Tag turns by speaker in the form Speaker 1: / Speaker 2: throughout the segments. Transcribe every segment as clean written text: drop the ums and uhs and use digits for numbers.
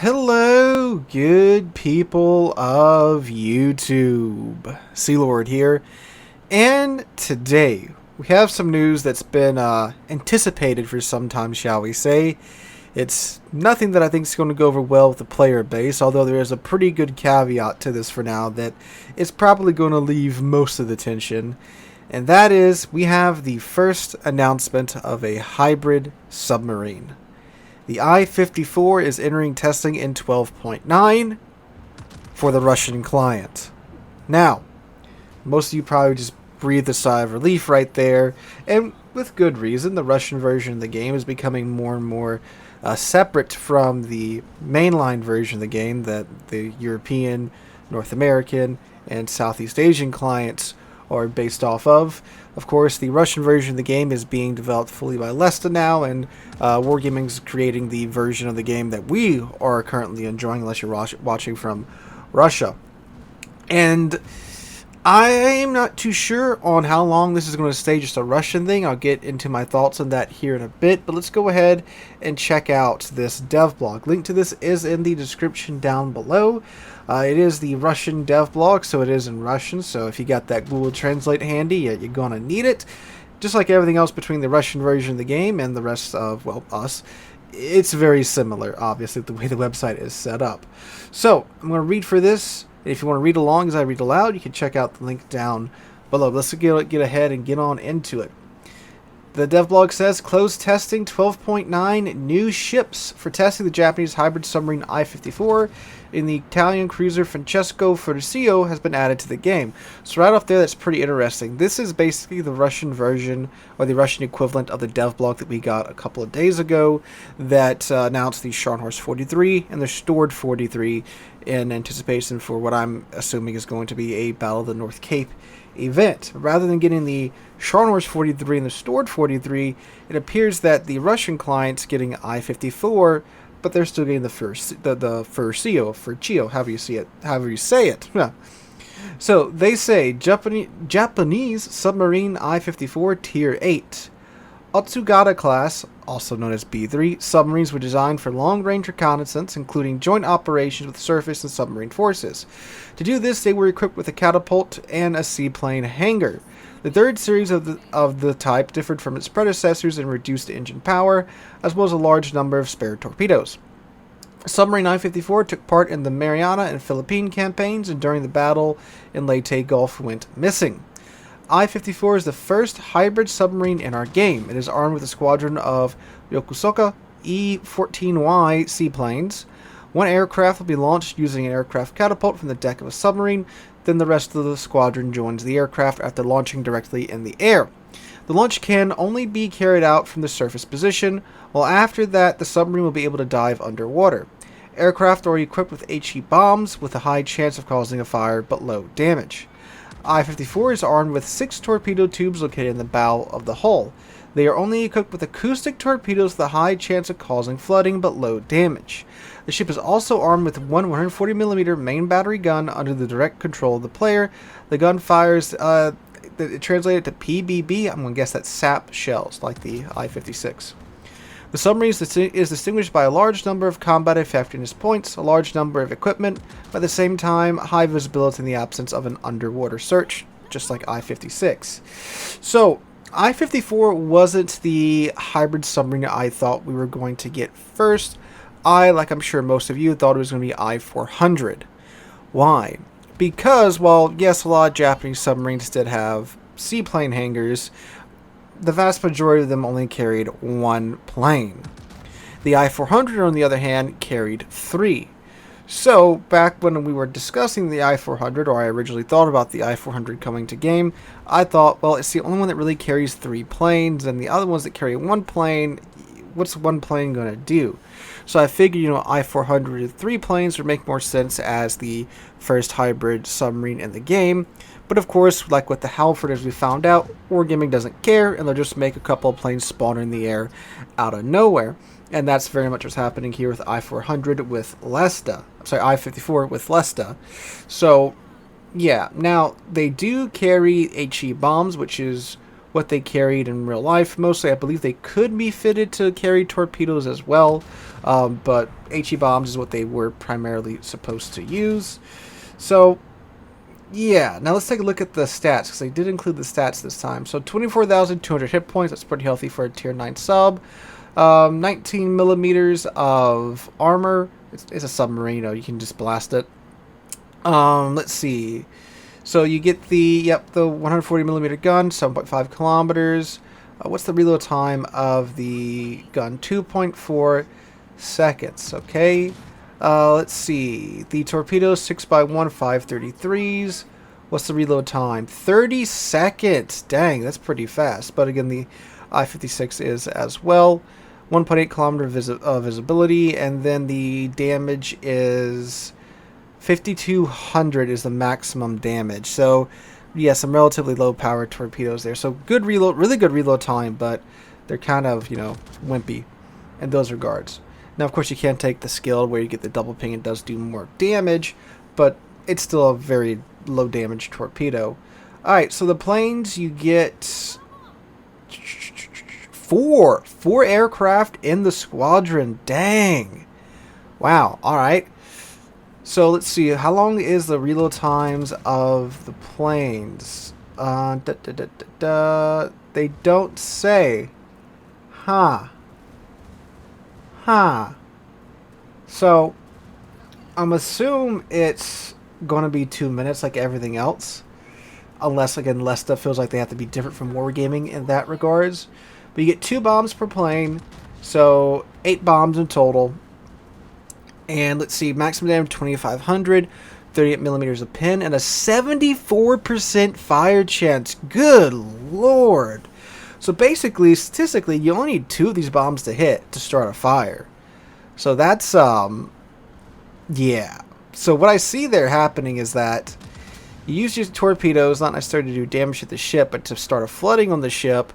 Speaker 1: Hello, good people of YouTube. Sealord here, and today we have some news that's been anticipated for some time, shall we say. It's nothing that I think is going to go over well with the player base, although there is a pretty good caveat to this for now that it's probably going to leave most of the tension. And that is, we have the first announcement of a hybrid submarine. The I-54 is entering testing in 12.9 for the Russian client. Now, most of you probably just breathed a sigh of relief right there, and with good reason. The Russian version of the game is becoming more and more separate from the mainline version of the game that the European, North American, and Southeast Asian clients are based off of. Of course, the Russian version of the game is being developed fully by Lesta now, and Wargaming is creating the version of the game that we are currently enjoying, unless you're watching from Russia. And I'm not too sure on how long this is going to stay just a Russian thing. I'll get into my thoughts on that here in a bit, but let's go ahead and check out this dev blog. Link to this is in the description down below. It is the Russian dev blog, so it is in Russian, so if you got that Google Translate handy, you're going to need it. Just like everything else between the Russian version of the game and the rest of, well, us, it's very similar, obviously, the way the website is set up. So, I'm going to read for this. If you want to read along as I read aloud, you can check out the link down below. Let's get ahead and get on into it. The devblog says, closed testing 12.9 new ships for testing the Japanese hybrid submarine I-54 in the Italian cruiser Francesco Furcio has been added to the game. So right off there, that's pretty interesting. This is basically the Russian version, or the Russian equivalent of the devblog that we got a couple of days ago that announced the Scharnhorst 43 and the Stored 43 in anticipation for what I'm assuming is going to be a Battle of the North Cape event. Rather than getting the Scharnhorst 43 and the Stored 43, it appears that the Russian client's getting I-54, but they're still getting the Furcio, however you say it. So they say Japanese submarine I-54 Tier 8. Otsugata class, also known as B-3, submarines were designed for long-range reconnaissance, including joint operations with surface and submarine forces. To do this, they were equipped with a catapult and a seaplane hangar. The third series of the type differed from its predecessors in reduced engine power, as well as a large number of spare torpedoes. Submarine I-54 took part in the Mariana and Philippine campaigns, and during the battle in Leyte Gulf went missing. I-54 is the first hybrid submarine in our game. It is armed with a squadron of Yokosuka E-14Y seaplanes. One aircraft will be launched using an aircraft catapult from the deck of a submarine, then the rest of the squadron joins the aircraft after launching directly in the air. The launch can only be carried out from the surface position, while after that the submarine will be able to dive underwater. Aircraft are equipped with HE bombs with a high chance of causing a fire but low damage. I-54 is armed with 6 torpedo tubes located in the bow of the hull. They are only equipped with acoustic torpedoes with a high chance of causing flooding but low damage. The ship is also armed with one 140mm main battery gun under the direct control of the player. The gun fires, translated to PBB, I'm going to guess that's sap shells, like the I-56. The submarine is distinguished by a large number of combat effectiveness points, a large number of equipment, but at the same time, high visibility in the absence of an underwater search, just like I-56. So, I-54 wasn't the hybrid submarine I thought we were going to get first. Like I'm sure most of you, thought it was going to be I-400. Why? Because, while yes, a lot of Japanese submarines did have seaplane hangars, the vast majority of them only carried one plane. The I-400, on the other hand, carried 3. So, back when we were discussing the I-400, or I originally thought about the I-400 coming to game, I thought, well, it's the only one that really carries 3 planes, and the other ones that carry 1 plane, what's one plane going to do? So I figured, I-400 with 3 planes would make more sense as the first hybrid submarine in the game. But of course, like with the Halford, as we found out, Wargaming doesn't care, and they'll just make a couple of planes spawn in the air out of nowhere. And that's very much what's happening here with I-400 with Lesta. Sorry, I-54 with Lesta. So, yeah. Now, they do carry HE bombs, which is what they carried in real life. Mostly, I believe they could be fitted to carry torpedoes as well, but HE bombs is what they were primarily supposed to use. So, yeah. Now let's take a look at the stats, because they did include the stats this time. So 24,200 hit points. That's pretty healthy for a tier 9 sub. 19 millimeters of armor. It's a submarine. You can just blast it. Let's see. So you get the 140 millimeter gun, 7.5 kilometers. What's the reload time of the gun? 2.4 seconds. Okay. Let's see. The torpedoes 6x1 533s. What's the reload time? 30 seconds. Dang, that's pretty fast. But again, the I-56 is as well. 1.8 kilometer visibility, and then the damage is 5,200 is the maximum damage. So, yeah, some relatively low power torpedoes there. So good reload, really good reload time, but they're kind of, wimpy in those regards. Now, of course, you can't take the skilled where you get the double ping. It does do more damage, but it's still a very low damage torpedo. All right, so the planes, you get four aircraft in the squadron. Dang. Wow. All right. So let's see. How long is the reload times of the planes? They don't say. Huh. So I'm assuming it's going to be 2 minutes like everything else. Unless, again, less stuff feels like they have to be different from wargaming in that regards. But you get 2 bombs per plane, so 8 bombs in total. And let's see, maximum damage 2,500, 38 millimeters a pin, and a 74% fire chance. Good lord! So basically, statistically, you only need 2 of these bombs to hit to start a fire. So that's, yeah. So what I see there happening is that you use your torpedoes, not necessarily to do damage to the ship, but to start a flooding on the ship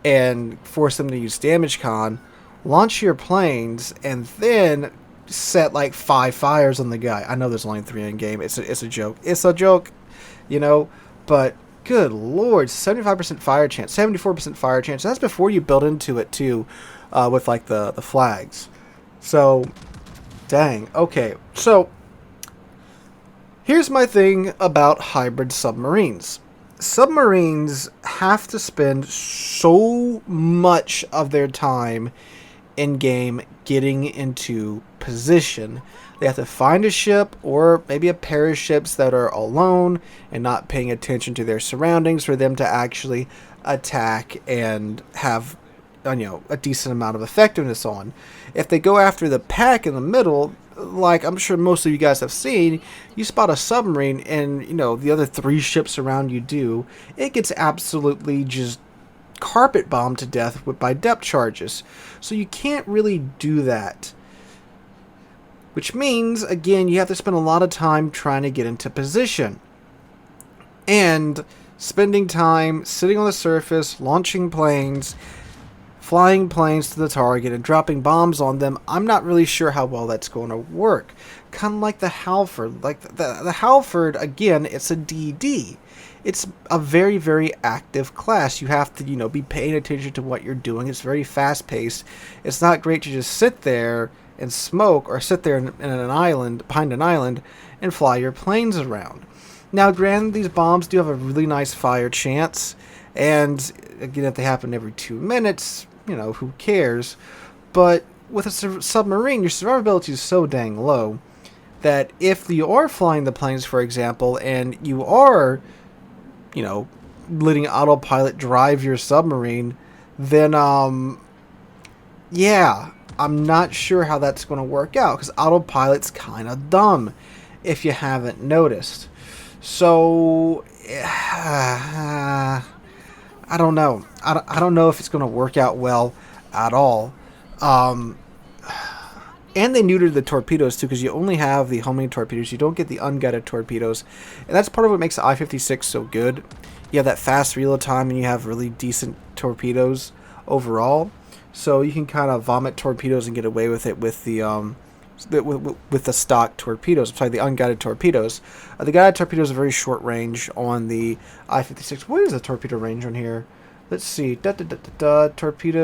Speaker 1: and force them to use damage con, launch your planes, and then set like 5 fires on the guy. I know there's only 3 in game. It's a joke. It's a joke, but good lord, 75% fire chance, 74% fire chance. That's before you build into it too, with like the flags. So, dang. Okay, so here's my thing about hybrid submarines. Submarines have to spend so much of their time in game getting into position. They have to find a ship or maybe a pair of ships that are alone and not paying attention to their surroundings for them to actually attack and have a decent amount of effectiveness on. If they go after the pack in the middle, like I'm sure most of you guys have seen, you spot a submarine and the other 3 ships around you do, it gets absolutely just carpet bombed to death by depth charges. So you can't really do that. Which means, again, you have to spend a lot of time trying to get into position. And spending time sitting on the surface, launching planes, flying planes to the target and dropping bombs on them, I'm not really sure how well that's going to work. Kind of like the Halford. Like the Halford, again, it's a DD. It's a very, very active class. You have to, be paying attention to what you're doing. It's very fast-paced. It's not great to just sit there and smoke or sit there in an island, behind an island, and fly your planes around. Now, granted, these bombs do have a really nice fire chance, and again, if they happen every 2 minutes, who cares? But with a submarine, your survivability is so dang low that if you are flying the planes, for example, and you are, letting autopilot drive your submarine, then, yeah, I'm not sure how that's going to work out, because autopilot's kind of dumb, if you haven't noticed. So, I don't know. I don't know if it's going to work out well at all. And they neutered the torpedoes too, because you only have the homing torpedoes. You don't get the unguided torpedoes. And that's part of what makes the I-56 so good. You have that fast reload time, and you have really decent torpedoes overall. So you can kind of vomit torpedoes and get away with it with the with the stock torpedoes. I'm sorry, the unguided torpedoes. The guided torpedoes are very short range on the I-56. What is the torpedo range on here? Let's see. Torpedo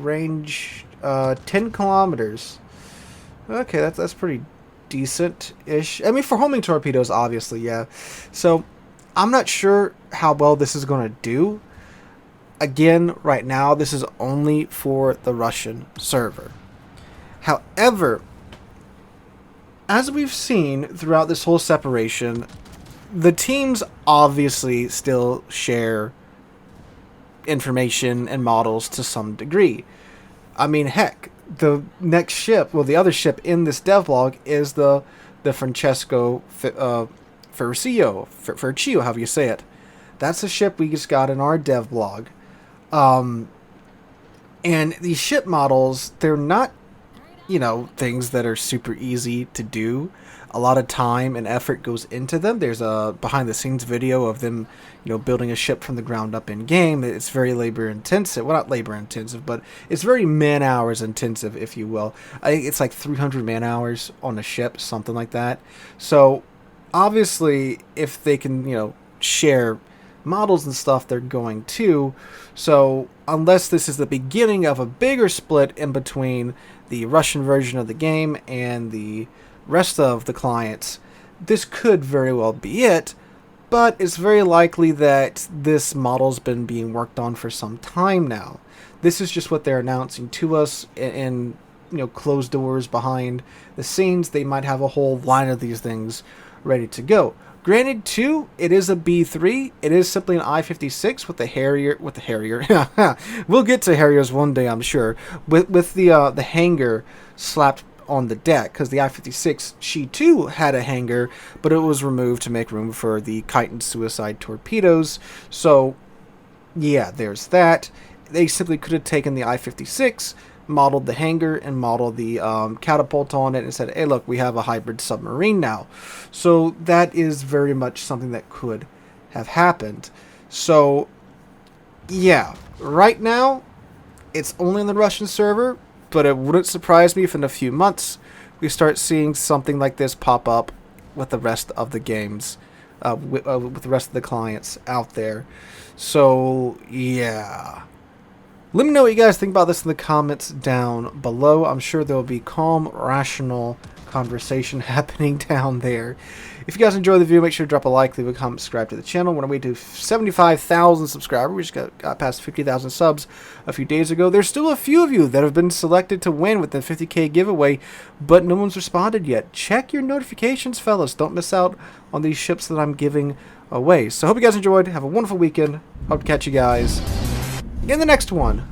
Speaker 1: range 10 kilometers. Okay, that's pretty decent-ish. I mean, for homing torpedoes, obviously, yeah. So, I'm not sure how well this is going to do. Again, right now, this is only for the Russian server. However, as we've seen throughout this whole separation, the teams obviously still share information and models to some degree. I mean, heck, the next ship, well, the other ship in this devlog is the Francesco Ferruccio, however you say it. That's a ship we just got in our devlog. And these ship models, they're not, things that are super easy to do. A lot of time and effort goes into them. There's a behind-the-scenes video of them, building a ship from the ground up in-game. It's very labor-intensive. Well, not labor-intensive, but it's very man-hours intensive, if you will. I think it's like 300 man-hours on a ship, something like that. So, obviously, if they can, share models and stuff, they're going to. So, unless this is the beginning of a bigger split in between the Russian version of the game and the rest of the clients, this could very well be it, but it's very likely that this model's been being worked on for some time now. This is just what they're announcing to us in closed doors behind the scenes. They might have a whole line of these things ready to go. Granted, too, it is a B3. It is simply an I-56 with the Harrier. We'll get to Harriers one day, I'm sure. With the hanger slapped on the deck, because the I-56, she too had a hanger, but it was removed to make room for the Kite and Suicide torpedoes. So, yeah, there's that. They simply could have taken the I-56, modeled the hanger, and modeled the catapult on it and said, hey, look, we have a hybrid submarine now. So that is very much something that could have happened. So, yeah, right now, it's only on the Russian server, but it wouldn't surprise me if in a few months we start seeing something like this pop up with the rest of the games, with the rest of the clients out there. So, yeah. Let me know what you guys think about this in the comments down below. I'm sure there will be calm, rational conversation happening down there. If you guys enjoyed the video, make sure to drop a like, leave a comment, subscribe to the channel. We're on our way to 75,000 subscribers. We just got past 50,000 subs a few days ago. There's still a few of you that have been selected to win with the 50K giveaway, but no one's responded yet. Check your notifications, fellas. Don't miss out on these ships that I'm giving away. So hope you guys enjoyed. Have a wonderful weekend. Hope to catch you guys in the next one.